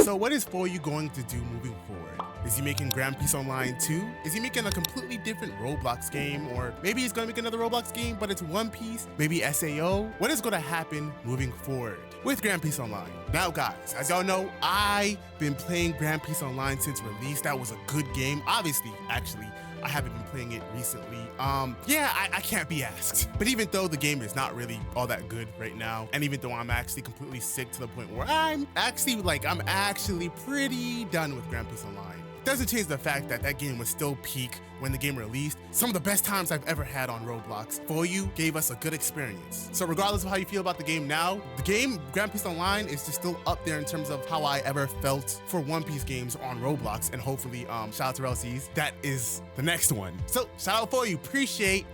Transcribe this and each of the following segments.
So what is PHOEYU going to do moving forward? Is he making Grand Peace Online 2? Is he making a completely different Roblox game? Or maybe he's gonna make another Roblox game, but it's One Piece? Maybe SAO? What is gonna happen moving forward with Grand Peace Online? Now guys, as y'all know, I've been playing Grand Peace Online since release. That was a good game. Obviously, actually, I haven't been playing it recently. Yeah, I can't be asked. But even though the game is not really all that good right now, and even though I'm actually completely sick to the point where I'm actually pretty done with Grand Peace Online, doesn't change the fact that that game was still peak when the game released. Some of the best times I've ever had on Roblox. PHOEYU gave us a good experience. So regardless of how you feel about the game now, the game Grand Peace Online is just still up there in terms of how I ever felt for One Piece games on Roblox. And hopefully, shout out to LCs, that is the next one. So shout out PHOEYU, appreciate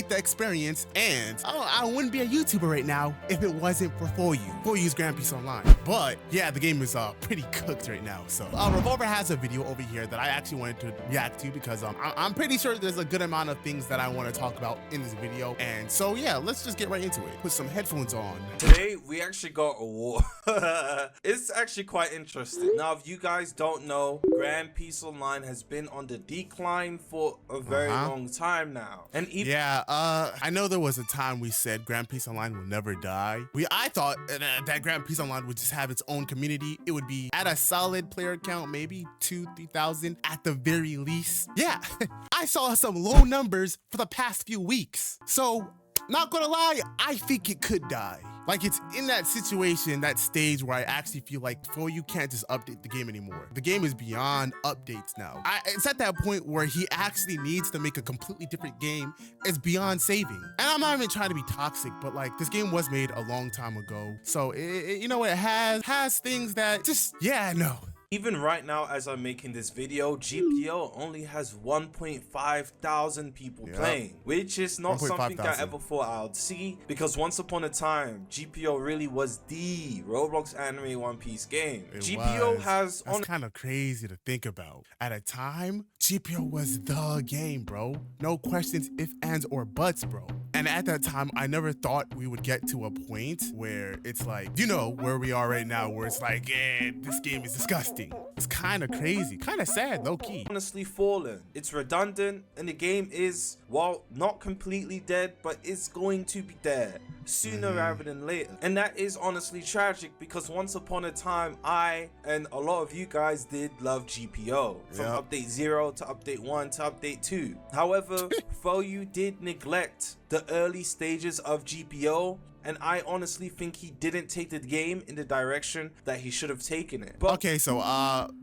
the experience, and I wouldn't be a YouTuber right now if it wasn't for PHOEYU's Grand Peace Online. But yeah, the game is pretty cooked right now. So Revolver has a video over here that I actually wanted to react to because I'm pretty sure there's a good amount of things that I want to talk about in this video. And so yeah, let's just get right into it. Put some headphones on. Today we actually got a war. It's actually quite interesting. Now, if you guys don't know, Grand Peace Online has been on the decline for a very long time now. And even I know there was a time we said Grand Peace Online will never die. I thought that Grand Peace Online would just have its own community. It would be at a solid player count, maybe 2,000-3,000 at the very least. Yeah, I saw some low numbers for the past few weeks. So, not gonna lie, I think it could die. Like, it's in that situation, that stage where I actually feel like PHOEYU can't just update the game anymore. The game is beyond updates now. It's at that point where he actually needs to make a completely different game. It's beyond saving. And I'm not even trying to be toxic, but like, this game was made a long time ago. So you know, it has things that just, yeah, no. Even right now, as I'm making this video, GPO only has 1.5 thousand people playing, which is not something I ever thought I would see, because once upon a time, GPO really was the Roblox anime One Piece game. That's kind of crazy to think about. At a time, GPO was the game, bro. No questions, ifs, ands, or buts, bro. And at that time, I never thought we would get to a point where it's like, you know, where we are right now, where it's like, this game is disgusting. It's kind of crazy, kind of sad, low key. Honestly fallen. It's redundant, and the game is, well, not completely dead, but it's going to be dead sooner rather than later. And that is honestly tragic, because once upon a time, I and a lot of you guys did love GPO. From update 0 to update 1 to update 2. However, PHOEYU did neglect the early stages of GPO, and I honestly think he didn't take the game in the direction that he should have taken it. But okay, so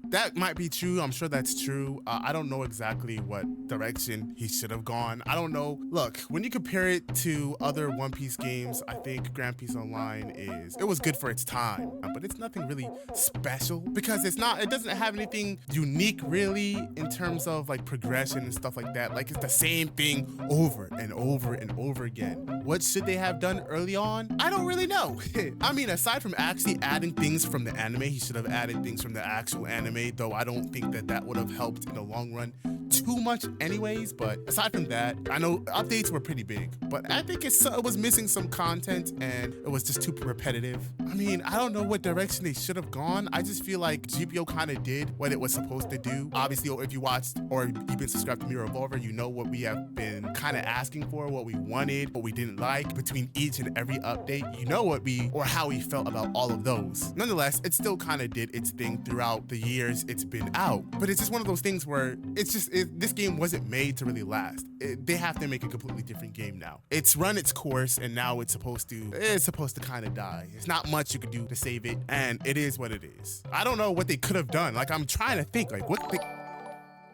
that might be true. I'm sure that's true. I don't know exactly what direction he should have gone. I don't know. Look, when you compare it to other One Piece games, I think Grand Peace Online it was good for its time, but it's nothing really special because it doesn't have anything unique really in terms of like progression and stuff like that. Like, it's the same thing over and over and over again. What should they have done early on? I don't really know. I mean, aside from actually adding things from the anime, he should have added things from the actual anime, though I don't think that would have helped in the long run too much anyways. But aside from that, I know updates were pretty big, but I think it was missing some content and it was just too repetitive. I mean, I don't know what direction they should have gone. I just feel like GPO kind of did what it was supposed to do. Obviously, if you watched or you've been subscribed to me, Revolver, you know what we have been kind of asking for, what we wanted, what we didn't like between each and every update. You know how we felt about all of those. Nonetheless, it still kind of did its thing throughout the years it's been out. But it's just one of those things where this game wasn't made to really last. They have to make a completely different game now. It's run its course, and now it's supposed to kind of die. There's not much you could do to save it, and it is what it is. I don't know what they could have done. Like, I'm trying to think, like,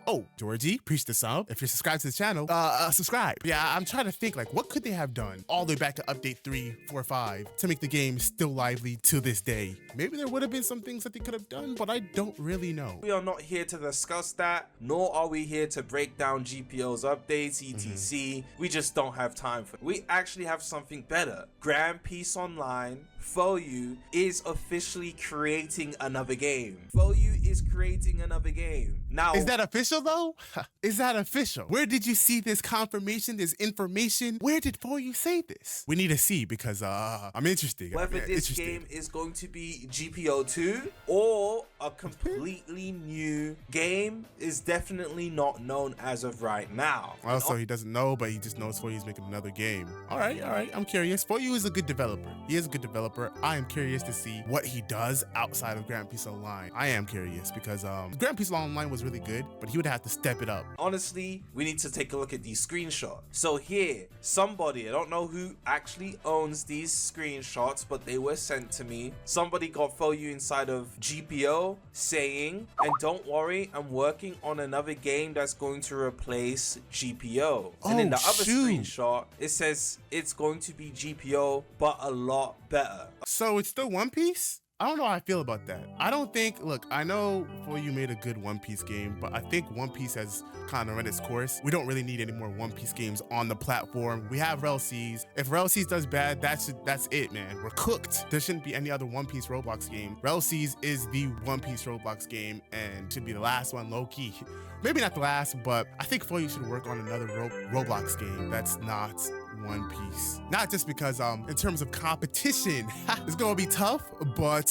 oh, Georgie, preach the sub. If you're subscribed to the channel, subscribe. Yeah, I'm trying to think, like, what could they have done all the way back to update 3, 4, 5 to make the game still lively to this day? Maybe there would have been some things that they could have done, but I don't really know. We are not here to discuss that, nor are we here to break down GPO's updates, etc. We just don't have time for it. We actually have something better. Grand Peace Online, PHOEYU is officially creating another game. PHOEYU is creating another game. Now, is that official though? Is that official? Where did you see this confirmation, this information? Where did PHOEYU say this? We need to see, because I'm interested. Whether this game is going to be GPO 2 or a completely new game is definitely not known as of right now. Also, he doesn't know, but he just knows FOEYU's making another game. All right. I'm curious. FOEYU is a good developer. He is a good developer. I am curious to see what he does outside of Grand Peace Online. I am curious because Grand Peace Online was really good, but he would have to step it up. Honestly, we need to take a look at these screenshots. So here, somebody, I don't know who actually owns these screenshots, but they were sent to me. Somebody got FOEYU inside of GPO saying, and don't worry, I'm working on another game that's going to replace GPO. And in the other screenshot, it says it's going to be GPO, but a lot better. So it's still One Piece? I don't know how I feel about that. I don't think, look, I know FOEYU made a good One Piece game, but I think One Piece has kind of run its course. We don't really need any more One Piece games on the platform. We have RelC's. If RelC's does bad, that's it, man. We're cooked. There shouldn't be any other One Piece Roblox game. RelC's is the One Piece Roblox game and should be the last one, low key. Maybe not the last, but I think FOEYU should work on another Roblox game that's not One Piece. Not just because in terms of competition, it's gonna be tough, but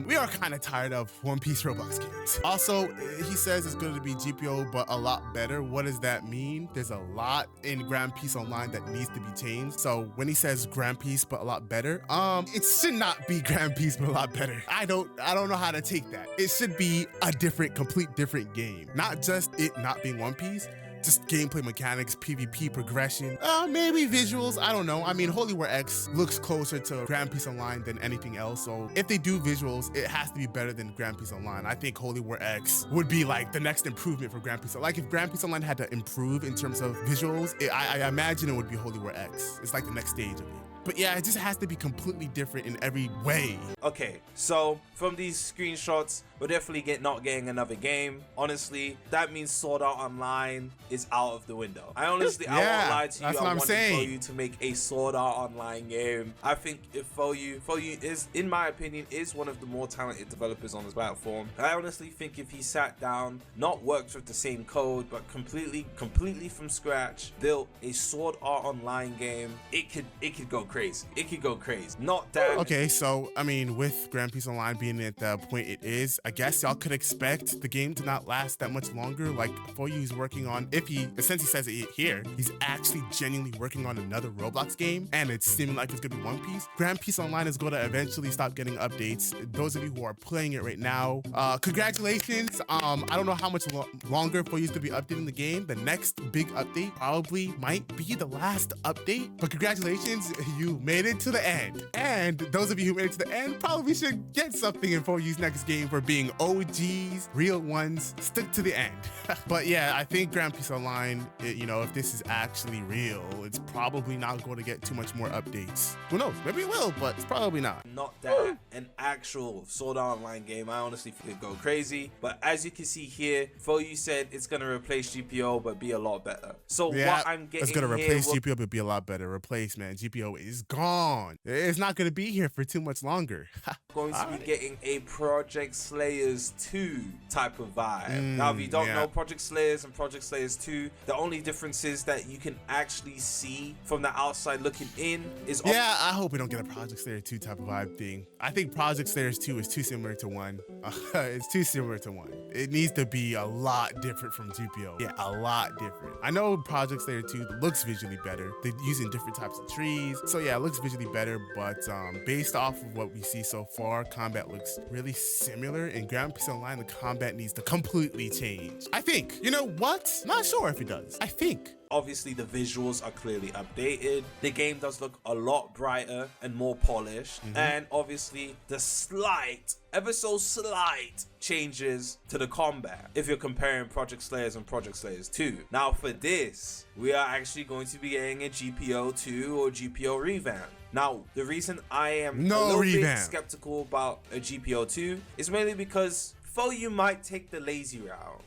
we are kind of tired of One Piece Roblox games. Also, he says it's going to be GPO, but a lot better. What does that mean? There's a lot in Grand Peace Online that needs to be changed. So when he says Grand Peace, but a lot better, it should not be Grand Peace, but a lot better. I don't know how to take that. It should be a complete different game. Not just it not being One Piece, just gameplay mechanics, PvP progression, maybe visuals, I don't know. I mean, Holy War X looks closer to Grand Peace Online than anything else, so if they do visuals, it has to be better than Grand Peace Online. I think Holy War X would be like the next improvement for Grand Peace. Like if Grand Peace Online had to improve in terms of visuals, I imagine it would be Holy War X. It's like the next stage of it. But yeah, it just has to be completely different in every way. Okay, so from these screenshots, we're definitely not getting another game. Honestly, that means Sword Art Online is out of the window. I won't lie to you. That's what I'm saying. FOEYU to make a Sword Art Online game. I think if FOEYU is, in my opinion, is one of the more talented developers on this platform. I honestly think if he sat down, not worked with the same code, but completely from scratch, built a Sword Art Online game, it could go crazy. It could go crazy. Not that. Okay, so I mean, with Grand Peace Online being at the point it is, I guess y'all could expect the game to not last that much longer. Like FOEYU's working on, since he says it here, he's actually genuinely working on another Roblox game, and it's seeming like it's gonna be One Piece. Grand Peace Online is gonna eventually stop getting updates. Those of you who are playing it right now, congratulations. I don't know how much longer FOEYU's gonna be updating the game. The next big update probably might be the last update, but congratulations, you made it to the end. And those of you who made it to the end probably should get something in FOEYU's next game for being OGs, real ones, stick to the end. But yeah, I think Grand Peace Online, if this is actually real, it's probably not going to get too much more updates. Who knows? Maybe it will, but it's probably not. Not that an actual Sword Art Online game, I honestly think it'd go crazy. But as you can see here, FOEYU said it's going to replace GPO, but be a lot better. So yeah, what I'm getting it's going to replace GPO, but be a lot better. Replace, man. GPO is gone. It's not going to be here for too much longer. Going to be getting a Project Slayers 2 type of vibe. Now, if you don't know Project Slayers and Project Slayers 2, the only difference is that you can actually see from the outside looking in is... Yeah, I hope we don't get a Project Slayer 2 type of vibe thing. I think Project Slayers 2 is too similar to 1. It's too similar to 1. It needs to be a lot different from GPO. Yeah, a lot different. I know Project Slayer 2 looks visually better. They're using different types of trees. So yeah, it looks visually better, but based off of what we see so far, combat looks really similar. In Grand Peace Online, the combat needs to completely change. I think. You know what? Not sure if it does. I think. Obviously, the visuals are clearly updated. The game does look a lot brighter and more polished. And obviously, the ever so slight changes to the combat if you're comparing Project Slayers and Project Slayers 2. Now, for this, we are actually going to be getting a GPO 2 or GPO revamp. Now, the reason I am a little bit skeptical about a GPO 2 is mainly because FOEYU might take the lazy route.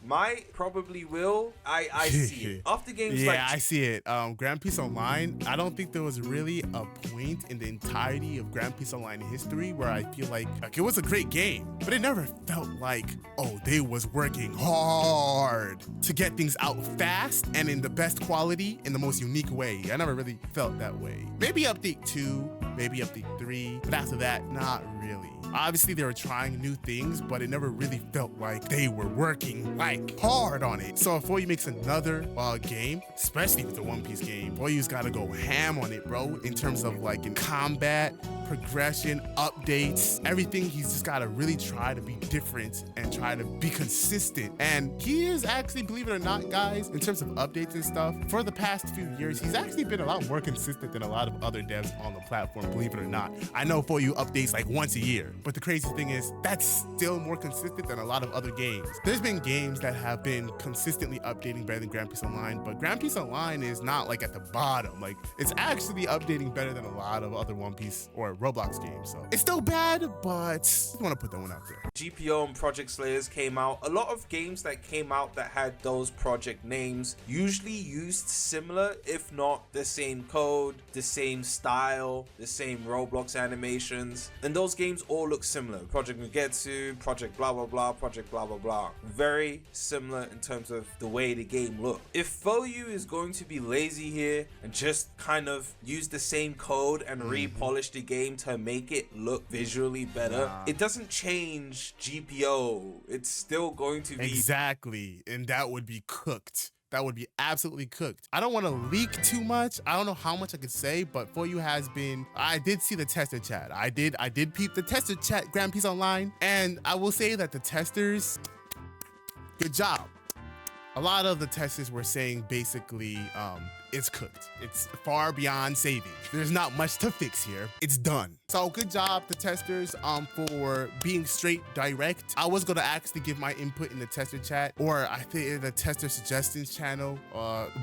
Probably will. I see it. After games like... Yeah, I see it. Grand Peace Online, I don't think there was really a point in the entirety of Grand Peace Online history where I feel like it was a great game, but it never felt like, oh, they was working hard to get things out fast and in the best quality in the most unique way. I never really felt that way. Maybe update 2, maybe update 3, but after that, not really. Obviously, they were trying new things, but it never really felt like they were working like hard on it. So if PHOEYU makes another game, especially with the One Piece game, PHOEYU's got to go ham on it, bro, in terms of like in combat, progression, updates, everything. He's just got to really try to be different and try to be consistent. And he is actually, believe it or not, guys, in terms of updates and stuff, for the past few years, he's actually been a lot more consistent than a lot of other devs on the platform, believe it or not. I know PHOEYU updates like once a year, but the crazy thing is that's still more consistent than a lot of other games. There's been games that have been consistently updating better than Grand Peace Online, but Grand Peace Online is not like at the bottom. Like, it's actually updating better than a lot of other One Piece or Roblox games. So it's still bad, but I want to put that one out there. GPO and Project Slayers came out. A lot of games that came out that had those project names usually used similar, if not the same code, the same style, the same Roblox animations, and those games all look similar. Project Mugetsu, Project blah blah blah, Project blah blah blah. Very similar in terms of the way the game looked. If PHOEYU is going to be lazy here and just kind of use the same code and repolish the game to make it look visually better, it doesn't change GPO. It's still going to be exactly, and that would be cooked. That would be absolutely cooked. I don't want to leak too much. I don't know how much I could say, but PHOEYU has been, I did see the tester chat. I did peep the tester chat, Grand Peace Online, and I will say that the testers, good job. A lot of the testers were saying basically, it's cooked. It's far beyond saving. There's not much to fix here. It's done. So good job, the testers, for being straight direct. I was gonna actually give my input in the tester chat, or I think the tester suggestions channel,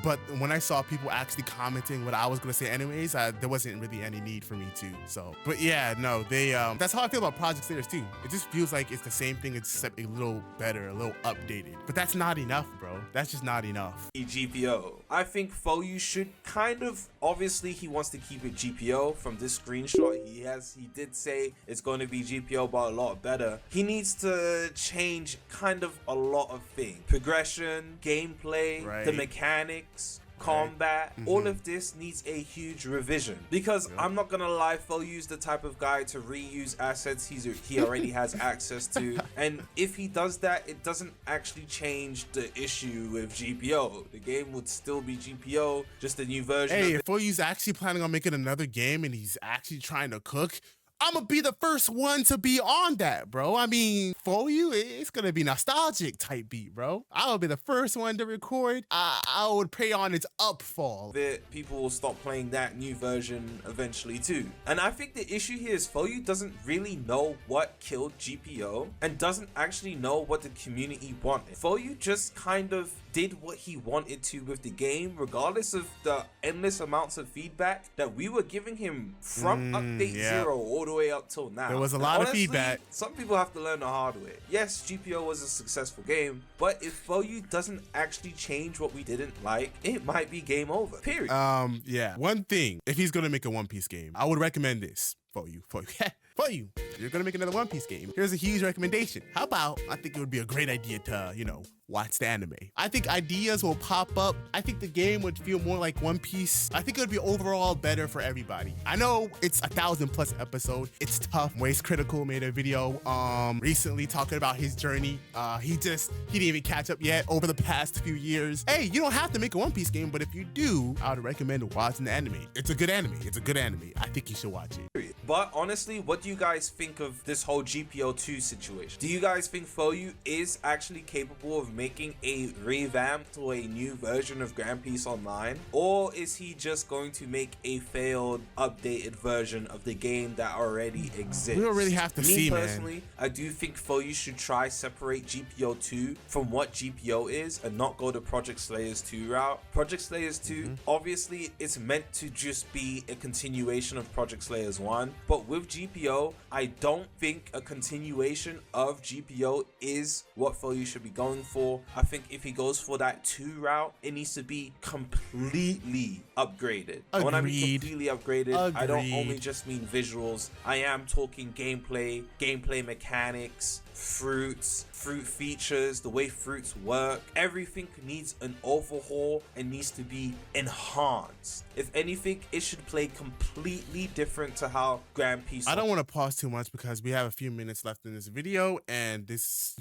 but when I saw people actually commenting what I was gonna say anyways, there wasn't really any need for me to. So, but yeah, no, they, that's how I feel about Project Slayers too. It just feels like it's the same thing, except a little better, a little updated. But that's not enough, bro. That's just not enough. GPO. I think PHOEYU should kind of, obviously he wants to keep it GPO. From this screenshot, he did say it's going to be GPO but a lot better. He needs to change kind of a lot of things. Progression, gameplay, the mechanics, combat, all of this needs a huge revision, because I'm not gonna lie, PHOEYU's the type of guy to reuse assets he already has access to, and if he does that, it doesn't actually change the issue with GPO. The game would still be GPO, just a new version. Hey, if PHOEYU's actually planning on making another game and he's actually trying to cook, I'm gonna be the first one to be on that, bro. I mean, PHOEYU, it's gonna be nostalgic type beat, bro. I'll be the first one to record. I would pray on its upfall. People will stop playing that new version eventually too. And I think the issue here is PHOEYU doesn't really know what killed GPO and doesn't actually know what the community wanted. PHOEYU just kind of did what he wanted to with the game, regardless of the endless amounts of feedback that we were giving him from update 0 all the way up till now. There was a lot of feedback. Some people have to learn the hard way. Yes, GPO was a successful game, but if PHOEYU doesn't actually change what we didn't like, it might be game over, period. Yeah. One thing, if he's gonna make a One Piece game, I would recommend this. PHOEYU, you're gonna make another One Piece game. Here's a huge recommendation. How about, I think it would be a great idea to, watch the anime. I think ideas will pop up. I think the game would feel more like One Piece. I think it would be overall better for everybody. I know it's 1,000+ episode. It's tough. Waste Critical made a video recently talking about his journey. He didn't even catch up yet over the past few years. Hey, you don't have to make a One Piece game, but if you do, I would recommend watching the anime. It's a good anime. It's a good anime. I think you should watch it. But honestly, what do you guys think of this whole GPO 2 situation? Do you guys think PHOEYU is actually capable of making a revamped or a new version of Grand Peace Online? Or is he just going to make a failed, updated version of the game that already exists? We don't really have to see, man. Me personally, I do think PHOEYU should try separate GPO 2 from what GPO is and not go the Project Slayers 2 route. Project Slayers 2, obviously, it's meant to just be a continuation of Project Slayers 1. But with GPO, I don't think a continuation of GPO is what PHOEYU should be going for. I think if he goes for that 2 route, it needs to be completely upgraded. Agreed. When I mean completely upgraded, I don't only just mean visuals. I am talking gameplay mechanics, fruits, fruit features, the way fruits work. Everything needs an overhaul and needs to be enhanced. If anything, it should play completely different to how Grand Peace. I don't want to pause too much because we have a few minutes left in this video, and this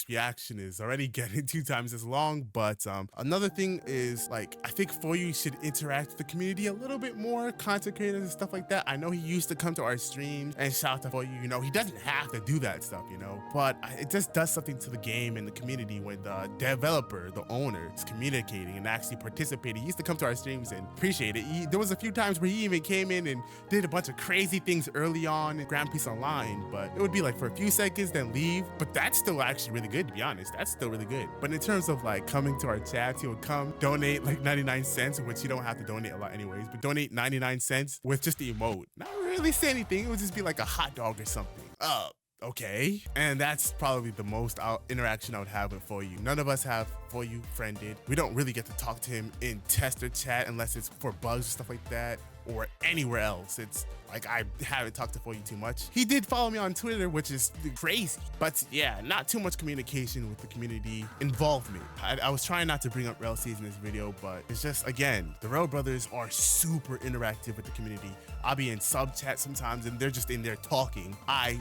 reaction is already getting 2 times as long. But another thing is, like, I think PHOEYU should interact with the community a little bit more, content creators and stuff like that. I know he used to come to our streams and shout out to PHOEYU, you know, he doesn't have to do that stuff, you know, but it just does something to the game and the community when the developer, the owner, is communicating and actually participating. He used to come to our streams and appreciate it. There was a few times where he even came in and did a bunch of crazy things early on in Grand Peace Online, but it would be like for a few seconds, then leave. But that's still actually really good, to be honest. That's still really good. But in terms of like coming to our chats, he would come, donate like 99 cents, which you don't have to donate a lot anyways, but donate 99 cents with just the emote. Not really say anything. It would just be like a hot dog or something. Okay. And that's probably the most interaction I would have with PHOEYU. None of us have PHOEYU friended. We don't really get to talk to him in tester chat unless it's for bugs or stuff like that, or anywhere else. It's like I haven't talked to PHOEYU too much. He did follow me on Twitter, which is crazy. But yeah, not too much communication with the community involvement. I was trying not to bring up RelCs in this video, but it's just, again, the Rel brothers are super interactive with the community. I'll be in sub chat sometimes and they're just in there talking. I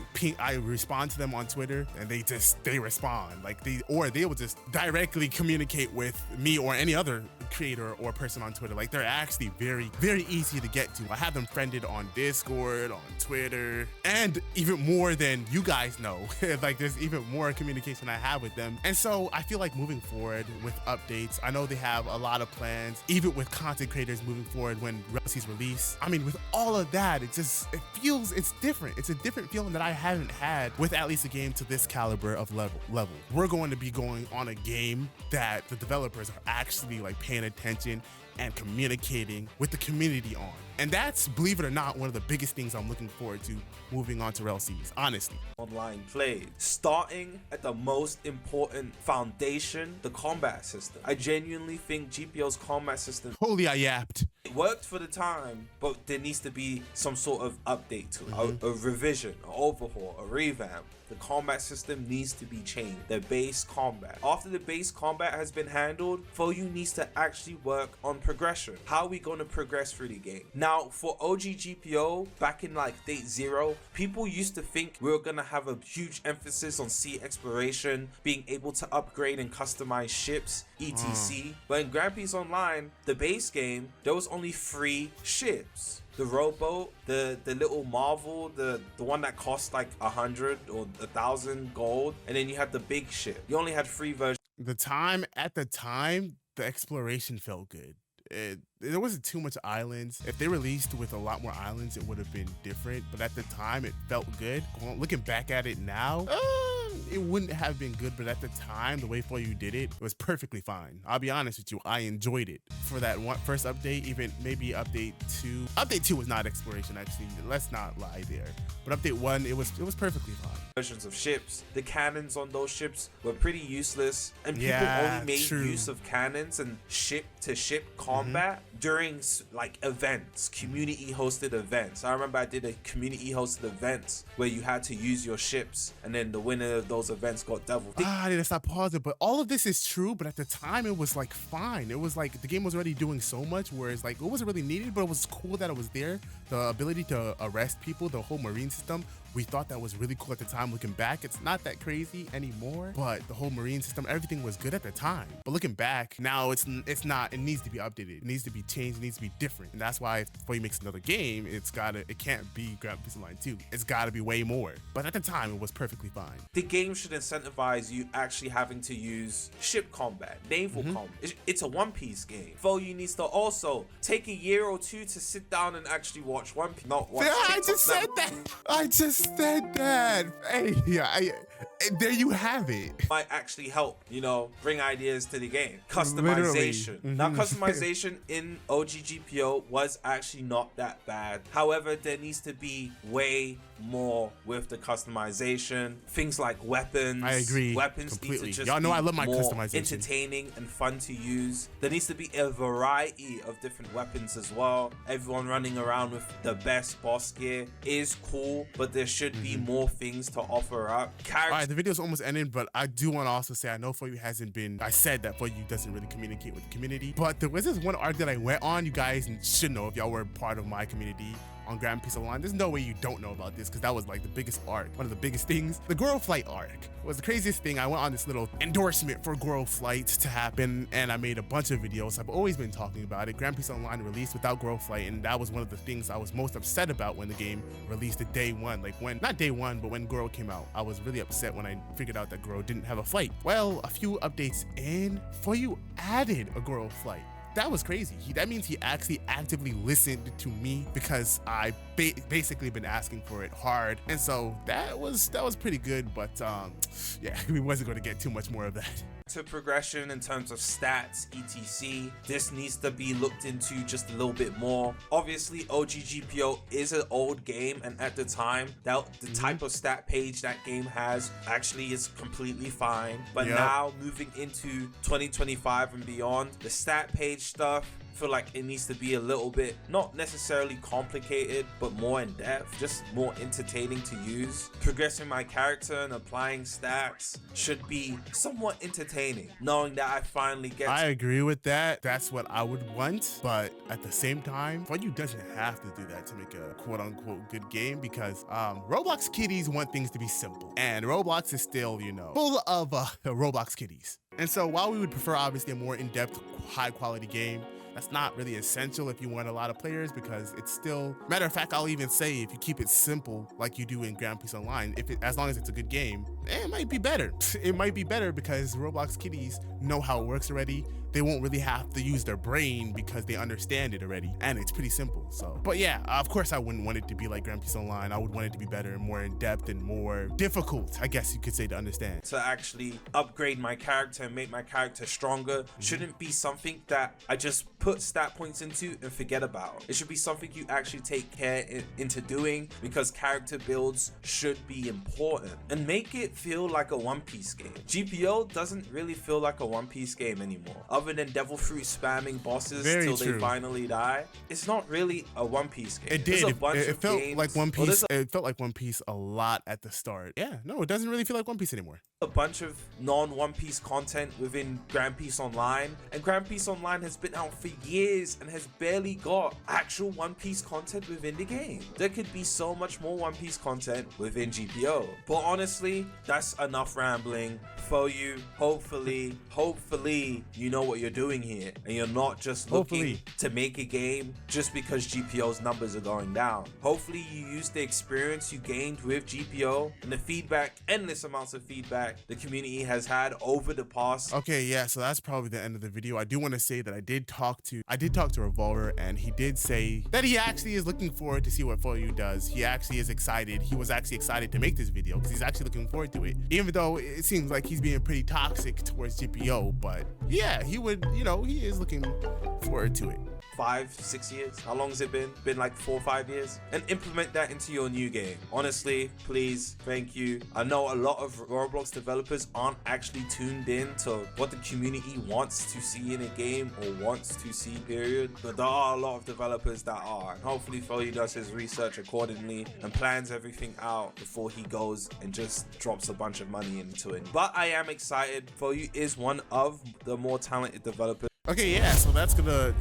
respond to them on Twitter and they respond. Like they will just directly communicate with me or any other creator or person on Twitter. Like they're actually very, very easy to get to. I have them friended on Discord, on Twitter, and even more than you guys know. Like there's even more communication I have with them. And so I feel like moving forward with updates, I know they have a lot of plans, even with content creators moving forward when RelCs release. I mean, with all of that, it's different. It's a different feeling that I haven't had with at least a game to this caliber of level. We're going to be going on a game that the developers are actually like paying attention and communicating with the community on. And that's, believe it or not, one of the biggest things I'm looking forward to moving on to RelCs, honestly. Online played. Starting at the most important foundation, the combat system. I genuinely think GPO's combat system, Holy, I yapped. it worked for the time, but there needs to be some sort of update to it. A revision, an overhaul, a revamp. The combat system needs to be changed. The base combat. After the base combat has been handled, PHOEYU needs to actually work on progression. How are we going to progress through the game? Now, for OG GPO, back in like Date 0, people used to think we were going to have a huge emphasis on sea exploration, being able to upgrade and customize ships, etc. But in Grand Peace Online, the base game, there was only 3 ships. The rowboat, the little Marvel, the one that cost like 100 or 1,000 gold, and then you had the big ship. You only had 3 versions. At the time, the exploration felt good. There wasn't too much islands. If they released with a lot more islands, it would have been different. But at the time, it felt good. Looking back at it now, it wouldn't have been good. But at the time, the way PHOEYU did it was perfectly fine. I'll be honest with you, I enjoyed it. For that first update, even maybe update 2. Update 2 was not exploration, actually. Let's not lie there. But update 1, it was perfectly fine. Versions of ships. The cannons on those ships were pretty useless, and people only made use of cannons and ship-to-ship combat during like events, community hosted events. I remember I did a community hosted events where you had to use your ships, and then the winner of those events got devil. I didn't stop pausing, but all of this is true. But at the time, it was like fine. It was like the game was already doing so much, whereas like it wasn't really needed, but it was cool that it was there. The ability to arrest people, the whole marine system. We thought that was really cool at the time. Looking back, it's not that crazy anymore, but the whole marine system, everything was good at the time. But looking back, now it's not. It needs to be updated. It needs to be changed. It needs to be different. And that's why if PHOEYU makes another game, it can't be Grand Peace Online 2. It's gotta be way more. But at the time, it was perfectly fine. The game should incentivize you actually having to use ship combat, naval combat. It's a One Piece game. PHOEYU needs to also take a year or 2 to sit down and actually watch One Piece, not watch. I just said that. Hey, there you have it. Might actually help, bring ideas to the game. Customization. Now, customization in OG GPO was actually not that bad. However, there needs to be way more with the customization. Things like weapons. I agree. Weapons completely. need to just Y'all know be I love my more customization. entertaining and fun to use. There needs to be a variety of different weapons as well. Everyone running around with the best boss gear is cool, but there should be more things to offer up. All right, the video's almost ending, but I do want to also say I know PHOEYU hasn't been. I said that PHOEYU doesn't really communicate with the community, but there was this one arc that I went on. You guys should know if y'all were part of my community on Grand Piece Online. There's no way you don't know about this because that was like the biggest arc, one of the biggest things. The Girl Flight arc was the craziest thing. I went on this little endorsement for Girl Flight to happen, and I made a bunch of videos. I've always been talking about it. Grand Piece Online released without Girl Flight, and that was one of the things I was most upset about when the game released at day one. Like when, not day one, but when Girl came out, I was really upset when I figured out that Girl didn't have a flight. Well, a few updates in, PHOEYU added a Girl Flight. That was crazy. That means he actually actively listened to me because I basically been asking for it hard, and so that was pretty good. But yeah, we wasn't going to get too much more of that. To progression in terms of stats, etc. This needs to be looked into just a little bit more. Obviously, OG GPO is an old game, and at the time, the type of stat page that game has actually is completely fine. But now, moving into 2025 and beyond, the stat page stuff, feel like it needs to be a little bit, not necessarily complicated, but more in depth, just more entertaining to use. Progressing my character and applying stats should be somewhat entertaining, knowing that I finally get I agree with that. That's what I would want, but at the same time, PHOEYU doesn't have to do that to make a quote-unquote good game, because Roblox kiddies want things to be simple, and Roblox is still, you know, full of Roblox kiddies. And so while we would prefer obviously a more in-depth, high-quality game, that's not really essential if you want a lot of players, because it's still, matter of fact, I'll even say if you keep it simple like you do in Grand Piece Online, as long as it's a good game, it might be better. It might be better because Roblox kiddies know how it works already. They won't really have to use their brain because they understand it already, and it's pretty simple. So, but yeah, of course I wouldn't want it to be like Grand Piece Online. I would want it to be better and more in depth and more difficult, I guess you could say, to understand. To actually upgrade my character and make my character stronger shouldn't be something that I just put stat points into and forget about. It should be something you actually take care into doing, because character builds should be important, and make it feel like a One Piece game. GPO doesn't really feel like a One Piece game anymore. Other than Devil Fruit spamming bosses till they finally die, it's not really a One Piece game. It did. It felt like One Piece. It felt like One Piece a lot at the start. Yeah, no, it doesn't really feel like One Piece anymore. A bunch of non-One Piece content within Grand Piece Online, and Grand Piece Online has been out for years and has barely got actual One Piece content within the game. There could be so much more One Piece content within GPO. But honestly, that's enough rambling. PHOEYU, hopefully you know what you're doing here, and you're not just looking to make a game just because GPO's numbers are going down. Hopefully you use the experience you gained with GPO and the feedback, endless amounts of feedback the community has had over the past. Okay, yeah, so that's probably the end of the video. I do want to say that I did talk to Revolver, and he did say that he actually is looking forward to see what PHOEYU does. He actually is excited. He was actually excited to make this video because he's actually looking forward to it, even though it seems like he's being pretty toxic towards GPO. But yeah, he would, you know, he is looking forward to it. 5-6 years, how long has it been like 4 or 5 years, and implement that into your new game. Honestly, please, thank you. I know a lot of Roblox developers aren't actually tuned in to what the community wants to see in a game or wants to see, period, but there are a lot of developers that are, and hopefully PHOEYU does his research accordingly and plans everything out before he goes and just drops a bunch of money into it. But I am excited. PHOEYU is one of the more talented developers. Okay, yeah, so that's gonna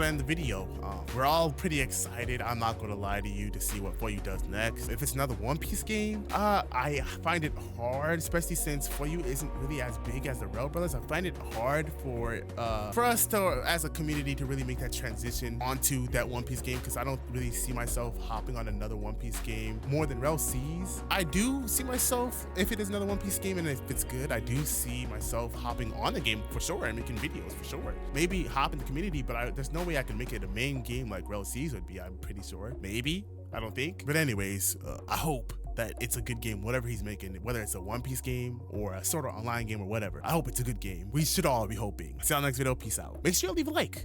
end the video. We're all pretty excited, I'm not gonna lie to you, to see what PHOEYU does next. If it's another One Piece game, I find it hard, especially since PHOEYU isn't really as big as the Rel Brothers. I find it hard for us to, as a community, to really make that transition onto that One Piece game, because I don't really see myself hopping on another One Piece game more than Rel sees. I do see myself, if it is another One Piece game and if it's good, I do see myself hopping on the game for sure and making videos for sure. Maybe hop in the community, but there's no way I can make it a main game like Rel C's would be, I'm pretty sure. Maybe, I don't think. But anyways, I hope that it's a good game, whatever he's making, whether it's a One Piece game or a sort of online game or whatever. I hope it's a good game. We should all be hoping. See you on the next video. Peace out. Make sure you leave a like.